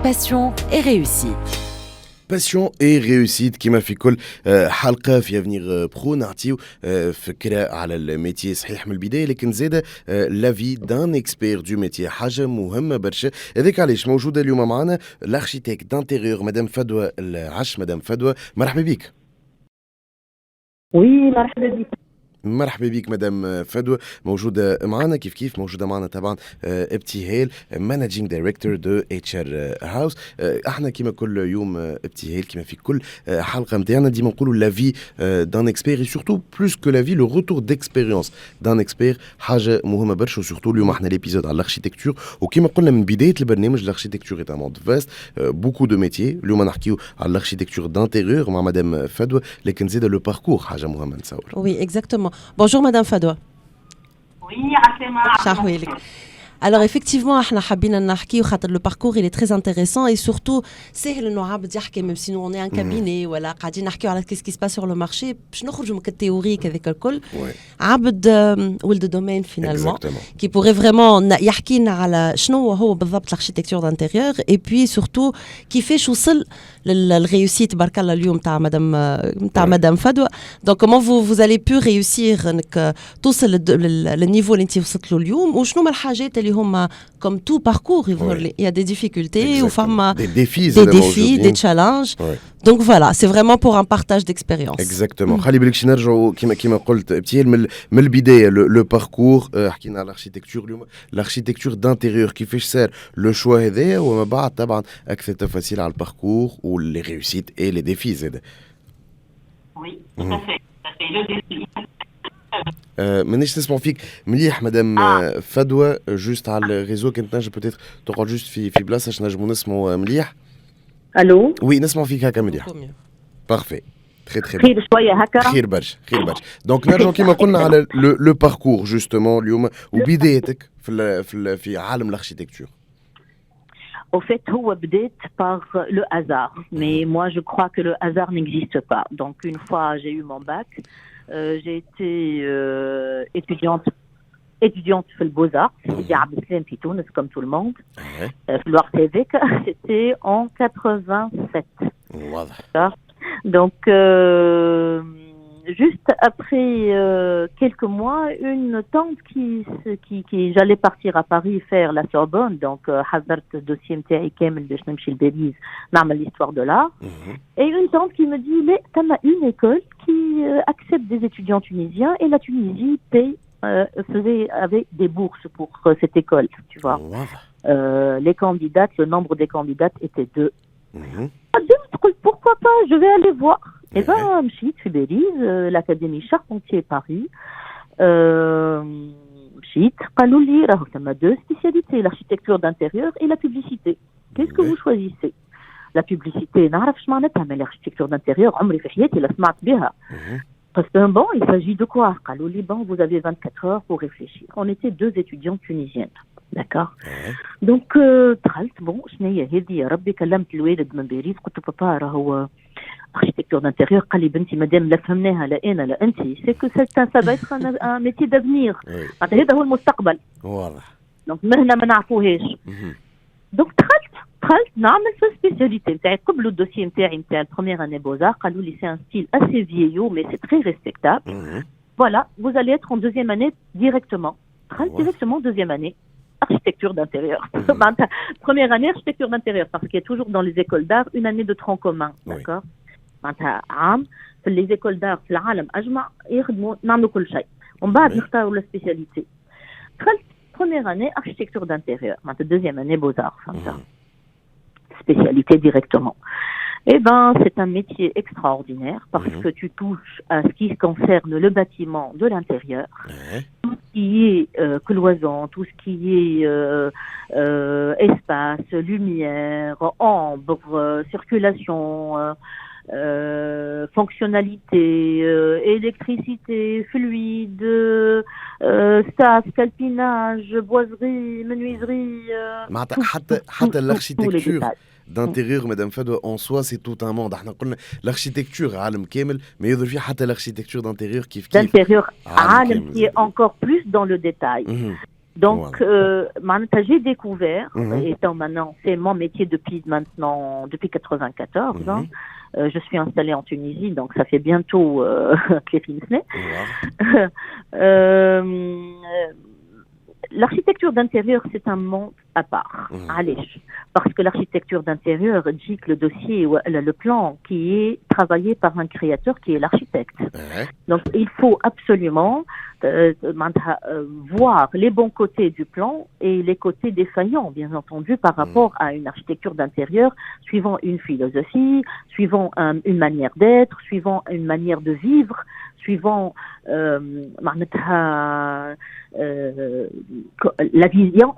passion et réussite. Passion et réussite كما في كل حلقة في افنيغ برو نعطيو فكرة على الميتي صحيح من البداية لكن زادة لافي دان اكسبير دو ميتي حاجة مهمة برشا. هذاك علاش موجودة اليوم معنا الارشيتيك دانتيريور مدام فدوى العش. مدام فدوى مرحبا بك. وي مرحبا بك. مرحبا بك مدام فدوى، موجودة معنا كيف موجودة معنا طبعا ابتهال مانجينج دايركتور دو اتش ار هاوس. احنا كيما كل يوم ابتهال كيما في كل حلقة نتاعنا ديما نقولوا لا في دان اكسبير سورتو بلوس كو لا في لو روتور ديكسبيريونس دان اكسبير حاجة مهمة برشا. وسورتو اليوم احنا ليبيزود على الاركيتكتور وكيما قلنا من بداية البرنامج الاركيتكتور اي ان موند فاست بوكو دو ميتيي. اليوم نحكيو على الاركيتكتور دانتيريور مع مدام فدوى لكن زيد لو باركور حاجة مهمة نتصور. وي اكزاكتومون. Bonjour Madame Fadoua. Oui, Asema. Alors effectivement, احنا حابين نحكي خاطر le parcours il est très intéressant et surtout سهل انه عبد يحكي même si nous on est un cabinet ولا قاعدين نحكيو على qu'est-ce qui se passe sur le marché باش نخرجوا من التيوري كذاك الكل. عبد ولد دومين finalement qui pourrait vraiment يحكي لنا على شنو هو بالضبط l'architecture d'intérieur et puis surtout كيفاش وصل للريوسيت بارك الله اليوم تاع مدام فدوى. Donc comment vous allez pu réussir انك توصل للنيفو اللي انت وصلت له اليوم وشنو ما الحاجات اللي هما comme tout parcours il y a des difficultés ou des défis des challenges. Donc voilà, c'est vraiment pour un partage d'expérience. Exactement. خلي بالك شي نرجعوا كيما قلت ابتيال من البدايه لو باركور. حكينا على الاركيتكتور اليوم الاركيتكتور دانتيريور كيفاش صار لو شوا هذايا وما بعد طبعا اكثر تفاصيل على الباركور ولي ريوسيت اي لي ديفي زاد. وي tout à fait. مانيش نسمع فيك مليح مدام فدوى جوست على الريزو كنت نجم بوتيتر تقعد جوست في بلاصه باش نجموا نسمعوا مليح. الو وي نسمع فيك هكا مليح. بارفي تري خير شويه هكا خير برشا. دونك نرجعوا كيما قلنا على لو باركور جوستومون اليوم وبدايتك في عالم الاركيتكتور. Au fait, هو بديت par le hasard, mais moi je crois que le hasard n'existe pas. Donc une fois j'ai eu mon bac, j'ai été étudiante في البوزار سيدي عبد السلام في تونس comme tout le monde. في الوقت c'était en 87. واضح. Donc juste après quelques mois, une tante qui j'allais partir à Paris faire la Sorbonne, donc حضرت الدوسيي نتاعي كامل باش نمشي لباريس نعمل l'histoire de l'art. Et une tante qui me dit mais t'as une école qui accepte des étudiants tunisiens et la Tunisie paye avait des bourses pour cette école, tu vois. Les candidates, le nombre des candidates était 2. Pourquoi pas, je vais aller voir. Et ben, مشيت في باريس l'Académie Charpentier Paris. مشيت قالوا لي راهو ثما 2 spécialités, l'architecture d'intérieur et la publicité. Qu'est-ce que vous choisissez? La publicité نعرف شو معناتها mais l'architecture d'intérieur عمري في حياتي لا سمعت بها. Parce que bon, il s'agit de quoi? قالوا لي bon, vous avez 24 heures pour réfléchir. On était 2 étudiantes tunisiennes. D'accord. Donc دخلت bon شنيا هذه يا ربي كلمت الوالد من باريس قلت له بابا راهو architecture d'intérieur قال لي بنتي مادام لا فهمناها لا انا لا انت سي كو ça va être un métier d'avenir. هذا هو المستقبل. واضح. دونك مهنه ما نعرفوهاش. دونك دخلت نعمل في السبيسياليتي نتاعي قبلوا الدوسيي نتاعي نتاع البروميير اني بوزار قالوا لي سي ان ستيل assez vieillot mais c'est très respectable. Voilà, vous allez être en deuxième année directement. Directement deuxième année architecture d'intérieur. Première année architecture d'intérieur parce qu'il y a toujours dans les écoles d'art une année de tronc commun, d'accord. معناتها عام في les écoles d'art في العالم أجمع يخدموا نعملوا كل شيء ومن بعد نختاروا la spécialité. دخلت première année architecture d'intérieur, معناتها deuxième année beaux-arts, فهمتها spécialité directement. Eh ben, c'est un métier extraordinaire parce que tu touches à ce qui concerne le bâtiment de l'intérieur, tout ce qui est cloison, tout ce qui est espace, lumière, ombre, circulation, fonctionnalité, électricité, fluide, staff, calpinage, boiserie, menuiserie. حتى l'architecture d'intérieur مدام فدوى en soi c'est tout un monde. احنا قلنا l'architecture عالم كامل ما يظهر فيه حتى l'architecture d'intérieur كيف d'intérieur عالم qui est encore plus dans le détail. Donc, Voilà. j'ai découvert, Mhm. étant maintenant, c'est mon métier depuis 94 ans. Je suis installée en Tunisie, donc ça fait bientôt les Finsnay. Voilà. L'architecture d'intérieur, c'est un monde à part. Mhm. Allez, parce que l'architecture d'intérieur dit que le dossier, le plan qui est travaillé par un créateur qui est l'architecte. Ouais. Donc, il faut absolument voir les bons côtés du plan et les côtés défaillants, bien entendu, par rapport à une architecture d'intérieur, suivant une philosophie, suivant une manière d'être, suivant une manière de vivre, suivant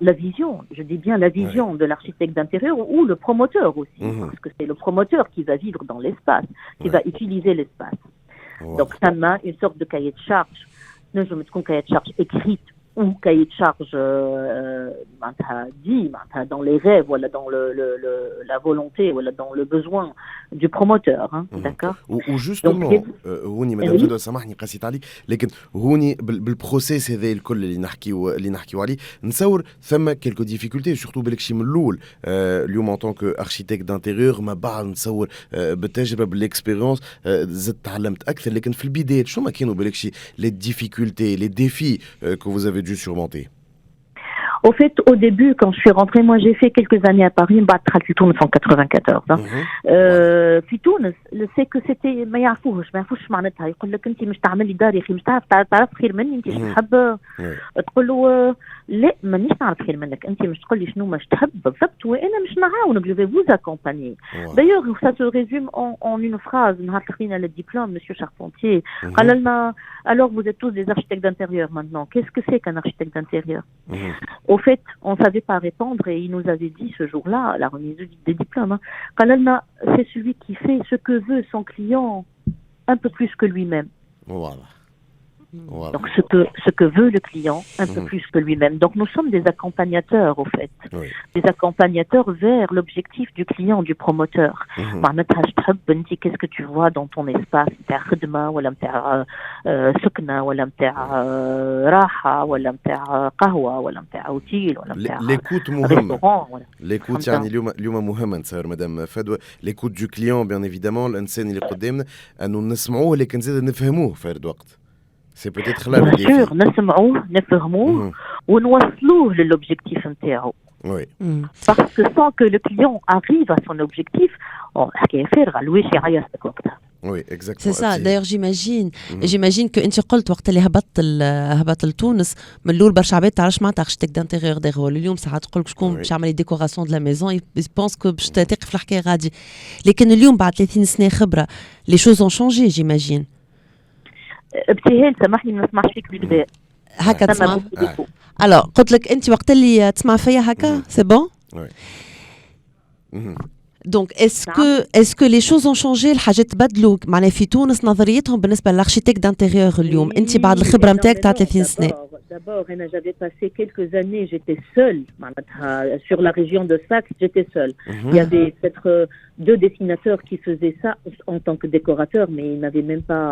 la vision, je dis bien la vision de l'architecte d'intérieur ou le promoteur aussi, parce que c'est le promoteur qui va vivre dans l'espace, qui va utiliser l'espace. Voilà. Donc, ça m'a une sorte de cahier de charge. Je me trouve cahier de charge écrite ou cahier de charge dit dans les rêves, voilà, dans la volonté, voilà, dans le besoin du promoteur, hein, d'accord. وجوستومون هوني مدام فدوى سامحني قاسيت عليك لكن هوني بالبروسيس هذا الكل اللي نحكيو عليه نتصور ثم كيلكو ديفيكولتي سورتو بالك شي من الاول اليوم ان طونك اركيتيكت دانتيريور ما بعد نتصور بالتجربه بالاكسبيريونس زدت تعلمت اكثر لكن في البدايه شنو ما كانوا بالك شي لي ديفيكولتي لي ديفي que vous avez dû surmonter? Au fait, au début, quand je suis rentrée, moi j'ai fait quelques années à Paris, في تونس en 94. في تونس, c'est que c'était ما يعرفوش معناتها, يقول لك انت مش تعمل لي دار يا اخي, مش تعرف خير مني, انت مش تحب تقول له لا مانيش نعرف خير منك, انت مش تقول لي شنو مش تحب بالضبط وانا مش نعاونك, je vais vous accompagner. D'ailleurs, ça se résume en une phrase, نهار لقينا le diplôme, monsieur Charpentier, قال لنا alors vous êtes tous des architectes d'intérieur maintenant. Qu'est-ce que c'est qu'un architecte d'intérieur? Au fait, on ne savait pas répondre et il nous avait dit ce jour-là, à la remise des diplômes, c'est celui qui fait ce que veut son client un peu plus que lui-même. Voilà. Voilà. Donc ce que veut le client un peu plus que lui-même. Donc nous sommes des accompagnateurs au fait, des accompagnateurs vers l'objectif du client, du promoteur. Qu'est-ce que tu vois dans ton espace, نتاع خدمة ولا نتاع سكنة ولا نتاع راحة ولا نتاع قهوة ولا نتاع اوتيل ولا نتاع ريستوران. ليكوت يعني اليوم مهمة نتصور مدام فدوى, ليكوت du client bien évidemment, الانسان اللي قدامنا انه نسمعوه لكن زاد نفهموه في هذا الوقت. C'est peut-être là le défi. Bien sûr, نسمعوه نفهموه ونوصلوه للobjectif نتاعو. Oui. Parce que sans que le client arrive à son objectif, حكاية فارغة, الواش يعيطك وقتها. Oui, exactement. C'est ça. D'ailleurs, j'imagine que انت قلت وقت اللي هبط لتونس من الاول برشا عباد تعرفش معناتها اركيتيكت دانتيريور ديغو. اليوم ساعات تقول لك شكون باش يعمل لي ديكوراسيون دو لا ميزون, يبونس كو باش تقف الحكايه غادي. لكن اليوم بعد 30 سنه خبره, les choses ont changé, j'imagine. ابتهال سامحني ما نسمعش فيك بالكدا هكا تسمع. الو قلت لك انت وقت اللي تسمع فيا هكا سي بون. Donc, est-ce que les choses ont changé, الحاجات تبدلوا معناها في تونس نظريتهم بالنسبة للاركيتيكت دانتيريور اليوم, انت بعد الخبرة نتاعك تاع 30 سنة. D'abord, j'avais passé quelques années, j'étais seule. Sur la région de Sfax, j'étais seule. Il y avait peut-être 2 dessinateurs qui faisaient ça en tant que décorateurs, mais ils n'avaient même pas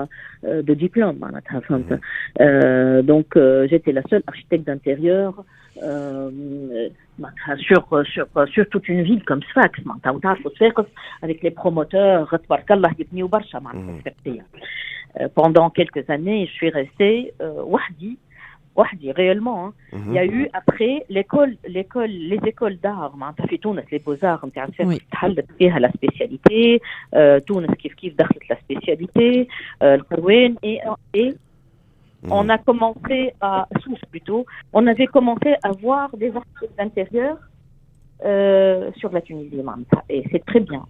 de diplôme. Donc, j'étais la seule architecte d'intérieur sur toute une ville comme Sfax. Avec les promoteurs, pendant quelques années, je suis restée réellement. Il y a eu après les écoles d'art, في تونس les beaux-arts نتاع تحلت فيها la spécialité, تونس كيف دخلت la spécialité, القروان et on a commencé à on avait commencé à voir des architectes d'intérieur sur la Tunisie, et c'est très bien.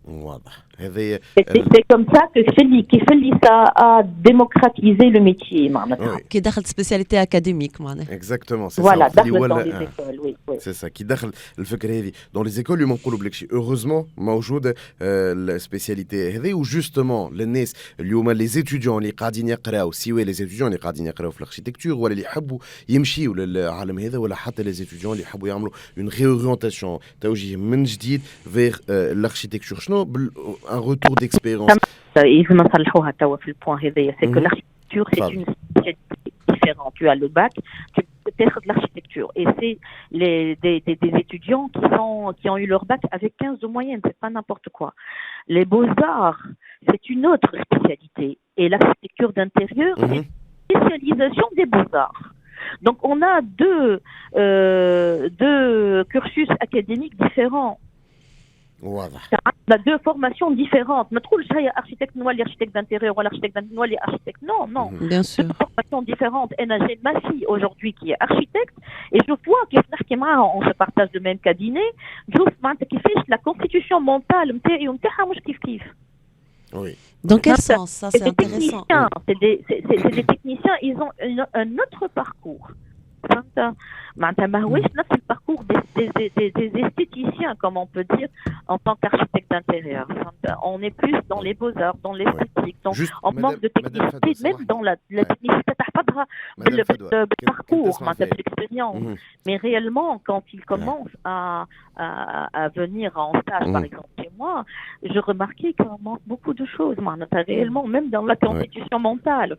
واضح. C'est comme ça que Feli ça a démocratisé le métier معناتها. كي دخلت سبيسياليتي اكاديميك معناها. Exactement, c'est voilà, ça. دخلت dans les écoles, oui. C'est ça. كي دخل الفكرة هذه dans les écoles اليوم نقولوا بلك شيء heureusement موجودة السبيسياليتي هذه, وجوستومون للناس اليوم les étudiants اللي قاعدين يقراو سواء les étudiants اللي قاعدين يقراو في الاركيتكتور ولا اللي يحبوا يمشيوا للعالم هذا, ولا حتى les étudiants اللي يحبوا يعملوا une réorientation, توجيه من جديد vers l'architecture. شنو un retour d'expérience. Ils vont نصلحوها توا في البوان هذايا, c'est que l'architecture c'est une spécialité différente. Tu as le bac, tu peux de l'architecture. Et c'est des étudiants qui ont eu leur bac avec 15 de moyenne, c'est pas n'importe quoi. Les beaux-arts, c'est une autre spécialité. Et l'architecture d'intérieur, c'est une spécialisation des beaux-arts. Donc on a deux cursus académiques différents. واضح. On a deux formations différentes. ما تقولش هي architecte نولي architecte d'intérieur ولا architecte نولي architecte. Non, non. Bien sûr. Deux formations différentes. J'ai ma fille aujourd'hui qui est architecte et je vois كيف نحكي معاها, on se partage le même cabinet. نشوف معناتها كيفاش la constitution mentale نتاعي ونتاعها مش كيف. Oui. Dans quel sens ça, c'est intéressant. C'est des techniciens, ils ont un autre parcours. ما هوش نفس الباركور des esthéticiens, comme on peut dire, en tant qu'architecte d'intérieur. On est plus dans les beaux-arts, dans l'esthétique, on manque de technicité, même dans la technicité تحفظها بالparcours, بالexpérience. Mais réellement, quand ils commencent à venir en stage, par exemple, chez moi, je remarquais qu'on manque beaucoup de choses, réellement, même dans la constitution mentale.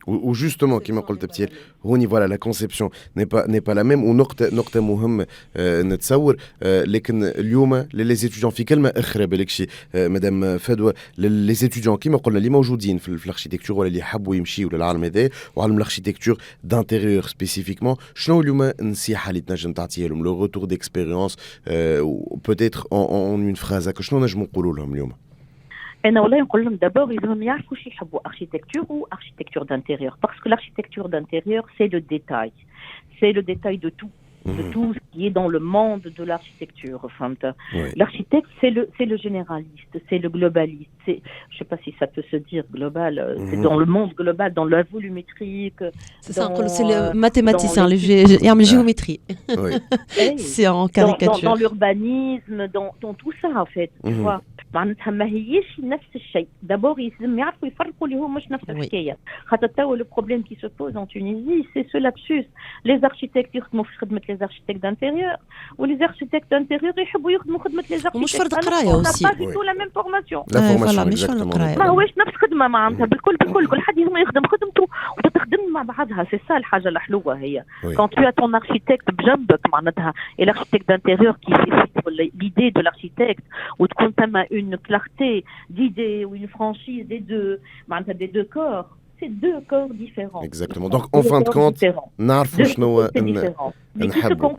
Ou justement, كما قلت بتير, هوني voilà, la conception n'est pas la même. ونقطة مهم نتصور, لكن اليوم les étudiants في كلمة أخرى بالكشي مدام فدوى, les étudiants كما قلنا اللي موجودين في الاركتيكتور ولا اللي حبوا يمشيوا للعالم هذا وعالم الاركتيكتور d'intérieur spécifiquement, شنو اليوم النصيحة اللي تنجم تعطيها لهم, le retour d'expérience, peut-être en une phrase, شنو نجم نقولوا لهم اليوم؟ أنا والله نقول لهم d'abord ils يعرفوا شو يحبوا architecture ou architecture d'intérieur, parce que l'architecture d'intérieur c'est le détail, c'est le détail de tout. De tout ce qui est dans le monde de l'architecture. L'architecte, c'est le généraliste, c'est le globaliste. Je ne sais pas si ça peut se dire global. C'est dans le monde global, dans la volumétrique. C'est ça, c'est le mathématicien, la géométrie. C'est en caricature. Dans l'urbanisme, dans tout ça, en fait. Tu vois. معناتها ما هيش نفس الشيء. D'abord يلزم يعرفوا يفرقوا اللي هو مش نفس الحكايه. خاطر توا le problème qui se pose en Tunisie, c'est ce lapsus. Les architectes يخدموا في خدمه les architectes d'intérieur ou les architectes d'intérieur يحبوا يخدموا خدمه les architectes. ومش فرض قرايه aussi. pas du tout la même formation. La formation exactement. ما هوش نفس خدمه معناتها بالكل كل حد يخدم خدمته وتخدم مع بعضها. C'est ça الحاجه الحلوه هي. Quand tu as ton architecte بجنبك معناتها et l'architecte d'intérieur qui fait l'idée de l'architecte وتكون تما une clarté d'idées ou une franchise des deux corps, c'est deux corps différents. Exactement. Donc en fin de compte, نعرفوا شنو نحبوا.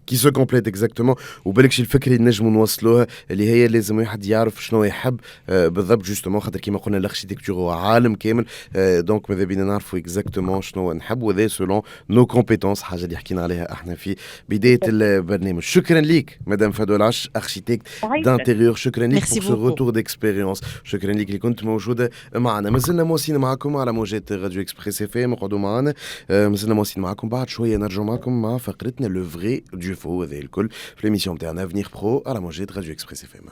كي سو كومبليت اكزاكتومون. وبالكش الفكره اللي نجموا نوصلوها اللي هي لازم واحد يعرف شنو يحب بالضبط جوستومون, خاطر كيما قلنا الاركتيكتور هو عالم كامل. دونك ماذا بينا نعرفوا اكزاكتومون شنو نحب, وذا سولون نو كومبيتونس, حاجه اللي حكينا عليها احنا في بدايه البرنامج. شكرا ليك مدام فدوى العش, اركتيكت دانتيريور. شكرا ليك pour ce retour d'expérience. شكرا ليك اللي كنت موجوده معنا. مازلنا مواصلين معكم على موجات راديو اكسبريس اف ام. اقعدوا معنا, مازلنا مواصلين معكم. بعد شويه نرجعوا معكم مع فقرتنا لو فري دو فو هذا الكل في ليميسيون تاعنا Avenir Pro على موجات راديو اكسبريس اف ام.